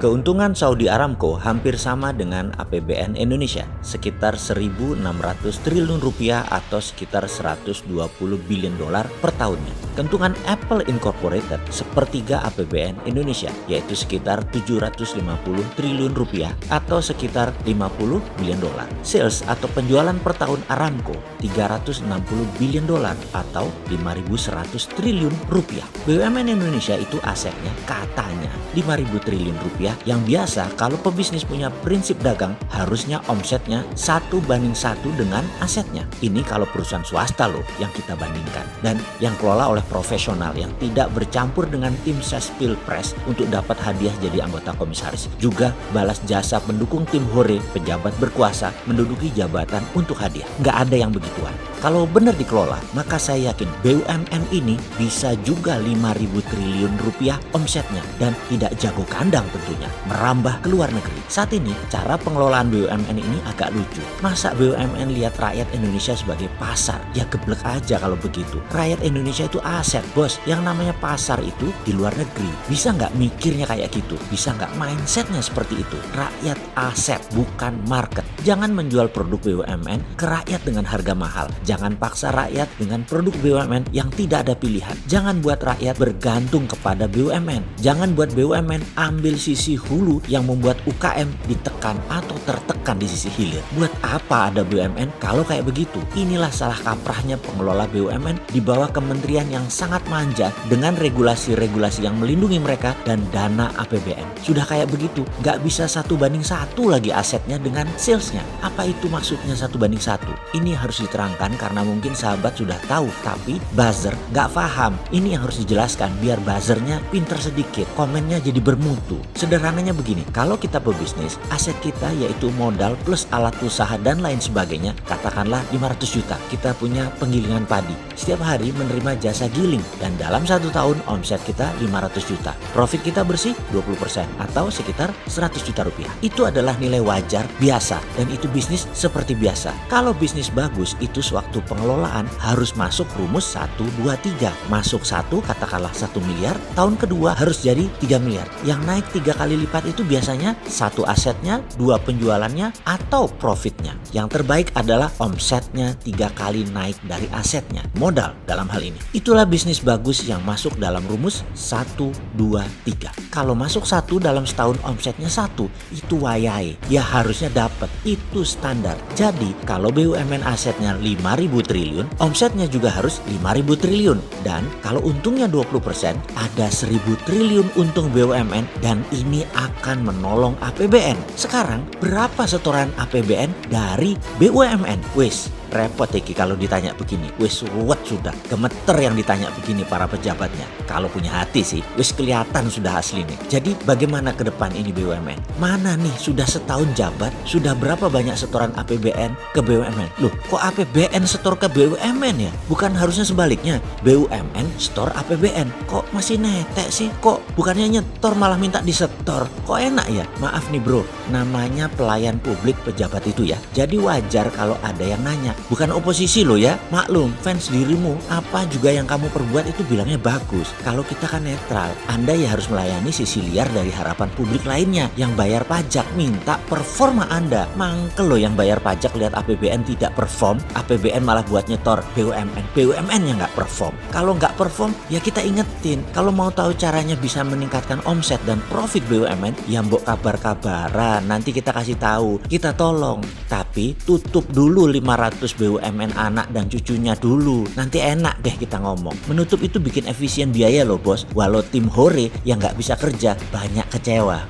Keuntungan Saudi Aramco hampir sama dengan APBN Indonesia, sekitar 1.600 triliun rupiah atau sekitar 120 billion dolar per tahunnya. Keuntungan Apple Incorporated sepertiga APBN Indonesia, yaitu sekitar 750 triliun rupiah atau sekitar 50 billion dolar. Sales atau penjualan per tahun Aramco 360 billion dolar atau 5.100 triliun rupiah. BUMN Indonesia itu asetnya katanya 5.000 triliun rupiah, yang biasa kalau pebisnis punya prinsip dagang harusnya omsetnya 1:1 dengan asetnya. Ini kalau perusahaan swasta loh yang kita bandingkan, dan yang kelola oleh profesional yang tidak bercampur dengan tim ses pilpres untuk dapat hadiah jadi anggota komisaris. Juga balas jasa pendukung tim hore pejabat berkuasa menduduki jabatan untuk hadiah. Nggak ada yang begituan. Kalau benar dikelola, maka saya yakin BUMN ini bisa juga 5.000 triliun rupiah omsetnya dan tidak jago kandang tentunya, merambah ke luar negeri. Saat ini cara pengelolaan BUMN ini agak lucu. Masa BUMN lihat rakyat Indonesia sebagai pasar? Ya geblek aja kalau begitu. Rakyat Indonesia itu aset, bos. Yang namanya pasar itu di luar negeri. Bisa nggak mikirnya kayak gitu? Bisa nggak mindsetnya seperti itu? Rakyat aset, bukan market. Jangan menjual produk BUMN ke rakyat dengan harga mahal. Jangan paksa rakyat dengan produk BUMN yang tidak ada pilihan. Jangan buat rakyat bergantung kepada BUMN. Jangan buat BUMN ambil sisi hulu yang membuat UKM ditekan atau tertekan di sisi hilir. Buat apa ada BUMN kalau kayak begitu? Inilah salah kaprahnya pengelola BUMN di bawah kementerian yang sangat manja dengan regulasi-regulasi yang melindungi mereka dan dana APBN. Sudah kayak begitu, nggak bisa 1:1 lagi asetnya dengan salesnya. Apa itu maksudnya 1:1? Ini harus diterangkan karena mungkin sahabat sudah tahu, tapi buzzer nggak paham. Ini yang harus dijelaskan biar buzzernya pinter sedikit, komennya jadi bermutu. Sederhananya begini, kalau kita pebisnis, aset kita yaitu modal plus alat usaha dan lain sebagainya, katakanlah 500 juta. Kita punya penggilingan padi, setiap hari menerima jasa giling, dan dalam 1 tahun omset kita 500 juta. Profit kita bersih 20% atau sekitar 100 juta rupiah. Itu adalah nilai wajar biasa, dan itu bisnis seperti biasa. Kalau bisnis bagus, itu sewaktu pengelolaan harus masuk rumus 1, 2, 3. Masuk 1, katakanlah 1 miliar, tahun kedua harus jadi 3 miliar. Yang naik 3 kali lipat itu biasanya 1 asetnya, 2 penjualannya, atau profitnya. Yang terbaik adalah omsetnya 3 kali naik dari asetnya, modal dalam hal ini. Itulah bisnis bagus yang masuk dalam rumus 1, 2, 3. Kalau masuk 1 dalam setahun omsetnya 1, itu wayai. Ya harusnya dapat, itu standar. Jadi kalau BUMN asetnya 5.000 triliun, omsetnya juga harus 5.000 triliun. Dan kalau untungnya 20%, ada 1.000 triliun untung BUMN, dan ini akan menolong APBN. Sekarang berapa setoran APBN dari BUMN? Wis repot Eki kalau ditanya begini. Wis ruwet sudah, gemeter yang ditanya begini para pejabatnya. Kalau punya hati sih, wis kelihatan sudah asli nih. Jadi bagaimana ke depan ini BUMN? Mana nih sudah setahun jabat, sudah berapa banyak setoran APBN ke BUMN? Loh, kok APBN setor ke BUMN ya? Bukan harusnya sebaliknya, BUMN setor APBN. Kok masih netek sih? Kok bukannya nyetor malah minta disetor? Kok enak ya? Maaf nih bro, namanya pelayan publik pejabat itu ya. Jadi wajar kalau ada yang nanya. Bukan oposisi loh ya, maklum fans dirimu apa juga yang kamu perbuat itu bilangnya bagus. Kalau kita kan netral, Anda ya harus melayani sisi liar dari harapan publik lainnya yang bayar pajak, minta performa Anda. Mangkel loh yang bayar pajak lihat APBN tidak perform, APBN malah buat nyetor BUMN, BUMN yang nggak perform. Kalau nggak perform ya kita ingetin. Kalau mau tahu caranya bisa meningkatkan omset dan profit BUMN, ya mbok kabar-kabaran, nanti kita kasih tahu, kita tolong. Tapi tutup dulu 500 BUMN anak dan cucunya dulu. Nanti enak deh kita ngomong. Menutup itu bikin efisien biaya loh bos. Walau tim hore yang nggak bisa kerja banyak kecewa.